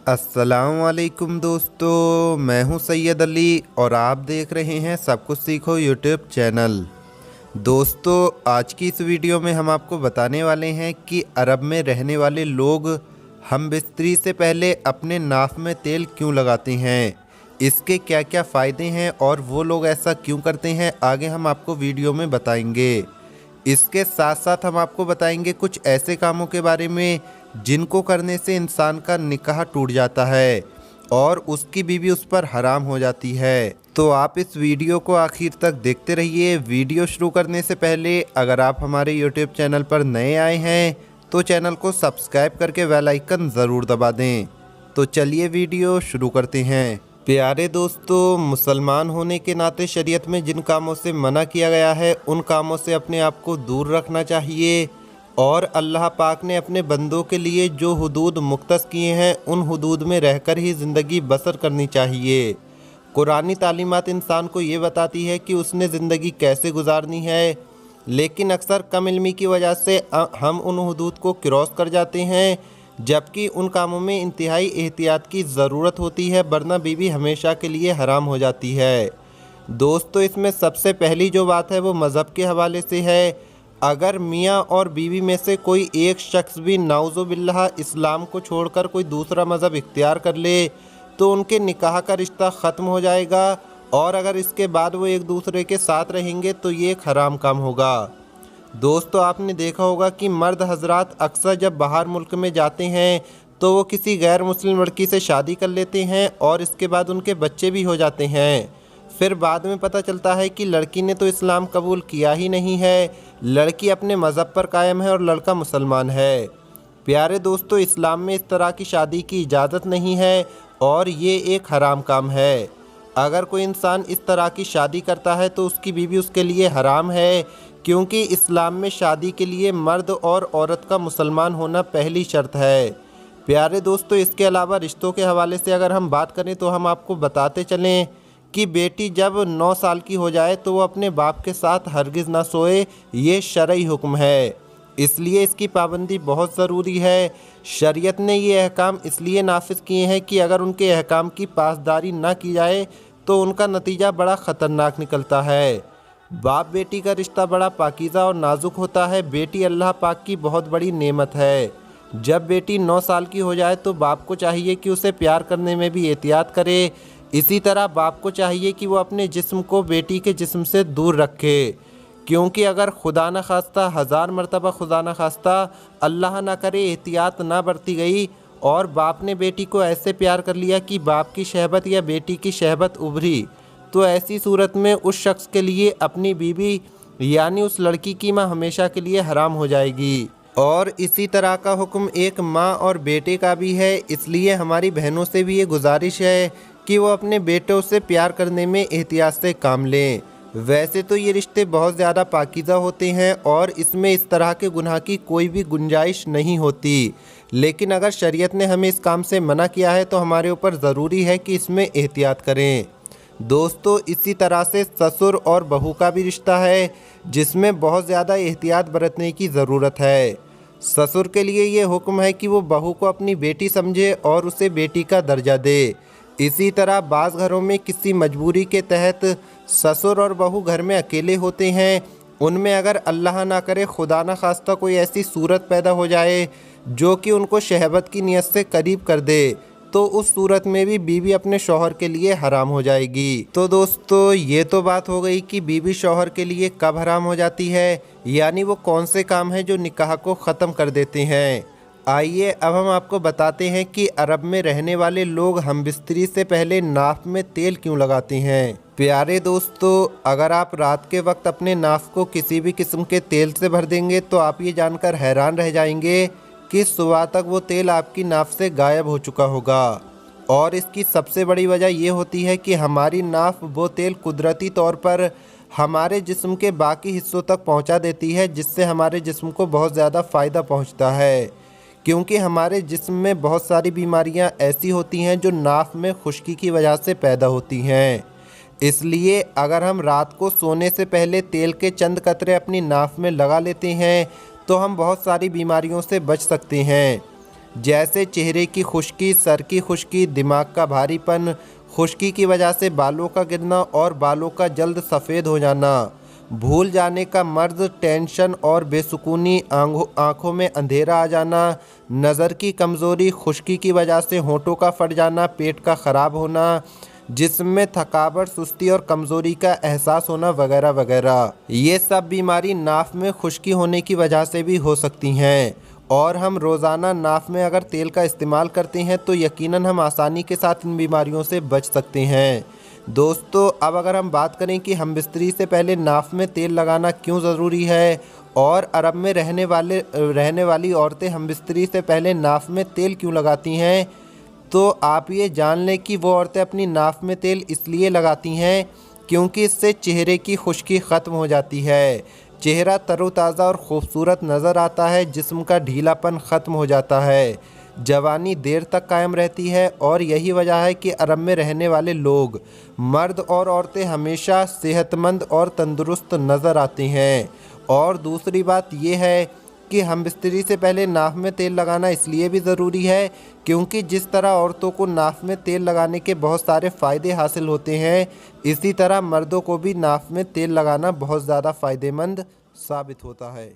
अस्सलामुअलैकुम दोस्तों, मैं हूं सैयद अली और आप देख रहे हैं सब कुछ सीखो यूट्यूब चैनल। दोस्तों, आज की इस वीडियो में हम आपको बताने वाले हैं कि अरब में रहने वाले लोग हम बिस्तरी से पहले अपने नाक में तेल क्यों लगाते हैं, इसके क्या क्या फ़ायदे हैं और वो लोग ऐसा क्यों करते हैं, आगे हम आपको वीडियो में बताएंगे। इसके साथ साथ हम आपको बताएंगे कुछ ऐसे कामों के बारे में जिनको करने से इंसान का निकाह टूट जाता है और उसकी बीवी उस पर हराम हो जाती है। तो आप इस वीडियो को आखिर तक देखते रहिए। वीडियो शुरू करने से पहले अगर आप हमारे यूट्यूब चैनल पर नए आए हैं तो चैनल को सब्सक्राइब करके बेल आइकन ज़रूर दबा दें। तो चलिए वीडियो शुरू करते हैं। प्यारे दोस्तों, मुसलमान होने के नाते शरीयत में जिन कामों से मना किया गया है उन कामों से अपने आप को दूर रखना चाहिए और अल्लाह पाक ने अपने बंदों के लिए जो हुदूद मुख्तस किए हैं उन हुदूद में रहकर ही ज़िंदगी बसर करनी चाहिए। कुरानी तालीमात इंसान को ये बताती है कि उसने ज़िंदगी कैसे गुजारनी है, लेकिन अक्सर कम इल्मी की वजह से हम उन हुदूद को क्रॉस कर जाते हैं, जबकि उन कामों में इंतहाई एहतियात की ज़रूरत होती है, वरना बीवी हमेशा के लिए हराम हो जाती है। दोस्तों, इसमें सबसे पहली जो बात है वो मज़हब के हवाले से है। अगर मियाँ और बीवी में से कोई एक शख्स भी नाउज़ुबिल्लाह इस्लाम को छोड़कर कोई दूसरा मज़हब इख्तियार कर ले तो उनके निकाह का रिश्ता ख़त्म हो जाएगा और अगर इसके बाद वो एक दूसरे के साथ रहेंगे तो ये एक हराम काम होगा। दोस्तों, आपने देखा होगा कि मर्द हजरात अक्सर जब बाहर मुल्क में जाते हैं तो वो किसी गैर मुस्लिम लड़की से शादी कर लेते हैं और इसके बाद उनके बच्चे भी हो जाते हैं। फिर बाद में पता चलता है कि लड़की ने तो इस्लाम कबूल किया ही नहीं है, लड़की अपने मज़हब पर कायम है और लड़का मुसलमान है। प्यारे दोस्तों, इस्लाम में इस तरह की शादी की इजाज़त नहीं है और ये एक हराम काम है। अगर कोई इंसान इस तरह की शादी करता है तो उसकी बीवी उसके लिए हराम है, क्योंकि इस्लाम में शादी के लिए मर्द और औरत का मुसलमान होना पहली शर्त है। प्यारे दोस्तों, इसके अलावा रिश्तों के हवाले से अगर हम बात करें तो हम आपको बताते चलें कि बेटी जब 9 साल की हो जाए तो वो अपने बाप के साथ हरगिज़ ना सोए, ये शरई हुक्म है, इसलिए इसकी पाबंदी बहुत ज़रूरी है। शरीयत ने ये अहकाम इसलिए नाफिज किए हैं कि अगर उनके अहकाम की पासदारी ना की जाए तो उनका नतीजा बड़ा ख़तरनाक निकलता है। बाप बेटी का रिश्ता बड़ा पाकीज़ा और नाजुक होता है। बेटी अल्लाह पाक की बहुत बड़ी नेमत है। जब बेटी 9 साल की हो जाए तो बाप को चाहिए कि उसे प्यार करने में भी एहतियात करे। इसी तरह बाप को चाहिए कि वो अपने जिस्म को बेटी के जिस्म से दूर रखे, क्योंकि अगर खुदा न खास्ता, हज़ार मरतबा खुदा न खास्ता, अल्लाह ना करे, एहतियात ना बरती गई और बाप ने बेटी को ऐसे प्यार कर लिया कि बाप की शहबत या बेटी की शहबत उभरी, तो ऐसी सूरत में उस शख्स के लिए अपनी बीवी यानी उस लड़की की माँ हमेशा के लिए हराम हो जाएगी। और इसी तरह का हुक्म एक माँ और बेटे का भी है। इसलिए हमारी बहनों से भी ये गुजारिश है कि वो अपने बेटों से प्यार करने में एहतियात से काम लें। वैसे तो ये रिश्ते बहुत ज़्यादा पाकीज़ा होते हैं और इसमें इस तरह के गुनाह की कोई भी गुंजाइश नहीं होती, लेकिन अगर शरीयत ने हमें इस काम से मना किया है तो हमारे ऊपर ज़रूरी है कि इसमें एहतियात करें। दोस्तों, इसी तरह से ससुर और बहू का भी रिश्ता है जिसमें बहुत ज़्यादा एहतियात बरतने की ज़रूरत है। ससुर के लिए ये हुक्म है कि वो बहू को अपनी बेटी समझे और उसे बेटी का दर्जा दे। इसी तरह बाज़ घरों में किसी मजबूरी के तहत ससुर और बहू घर में अकेले होते हैं। उनमें अगर अल्लाह ना करे, खुदा ना खास्ता, कोई ऐसी सूरत पैदा हो जाए जो कि उनको शहबत की नीयत से करीब कर दे, तो उस सूरत में भी बीवी अपने शौहर के लिए हराम हो जाएगी। तो दोस्तों, ये तो बात हो गई कि बीवी शौहर के लिए कब हराम हो जाती है, यानी वो कौन से काम हैं जो निकाह को ख़त्म कर देते हैं। आइए अब हम आपको बताते हैं कि अरब में रहने वाले लोग हमबिस्तरी से पहले नाक में तेल क्यों लगाते हैं। प्यारे दोस्तों, अगर आप रात के वक्त अपने नाक को किसी भी किस्म के तेल से भर देंगे तो आप ये जानकर हैरान रह जाएंगे कि सुबह तक वो तेल आपकी नाक से गायब हो चुका होगा। और इसकी सबसे बड़ी वजह ये होती है कि हमारी नाक वो तेल कुदरती तौर पर हमारे जिस्म के बाकी हिस्सों तक पहुंचा देती है, जिससे हमारे जिस्म को बहुत ज़्यादा फ़ायदा पहुंचता है, क्योंकि हमारे जिस्म में बहुत सारी बीमारियां ऐसी होती हैं जो नाक में खुश्की की वजह से पैदा होती हैं। इसलिए अगर हम रात को सोने से पहले तेल के चंद कतरे अपनी नाक में लगा लेते हैं तो हम बहुत सारी बीमारियों से बच सकते हैं। जैसे चेहरे की खुश्की, सर की खुश्की, दिमाग का भारीपन, खुश्की की वजह से बालों का गिरना और बालों का जल्द सफ़ेद हो जाना, भूल जाने का मर्ज, टेंशन और बेसुकूनी, आँखों में अंधेरा आ जाना, नज़र की कमज़ोरी, खुश्की की वजह से होंठों का फट जाना, पेट का ख़राब होना, जिस्म में थकावट, सुस्ती और कमज़ोरी का एहसास होना वगैरह वगैरह। ये सब बीमारी नाफ में खुश्की होने की वजह से भी हो सकती हैं। और हम रोज़ाना नाफ में अगर तेल का इस्तेमाल करते हैं तो यकीनन हम आसानी के साथ इन बीमारियों से बच सकते हैं। दोस्तों, अब अगर हम बात करें कि हम बिस्तरी से पहले नाफ में तेल लगाना क्यों ज़रूरी है और अरब में रहने वाली औरतें हम बिस्तरी से पहले नाफ में तेल क्यों लगाती हैं, तो आप ये जान लें कि वो औरतें अपनी नाफ में तेल इसलिए लगाती हैं क्योंकि इससे चेहरे की खुश्की ख़त्म हो जाती है, चेहरा तरोताज़ा और ख़ूबसूरत नज़र आता है, जिस्म का ढीलापन ख़त्म हो जाता है, जवानी देर तक कायम रहती है। और यही वजह है कि अरब में रहने वाले लोग, मर्द और औरतें हमेशा सेहतमंद और तंदुरुस्त नज़र आते हैं। और दूसरी बात यह है कि हम बिस्तरी से पहले नाफ में तेल लगाना इसलिए भी ज़रूरी है क्योंकि जिस तरह औरतों को नाफ में तेल लगाने के बहुत सारे फ़ायदे हासिल होते हैं, इसी तरह मर्दों को भी नाफ में तेल लगाना बहुत ज़्यादा फ़ायदेमंद साबित होता है।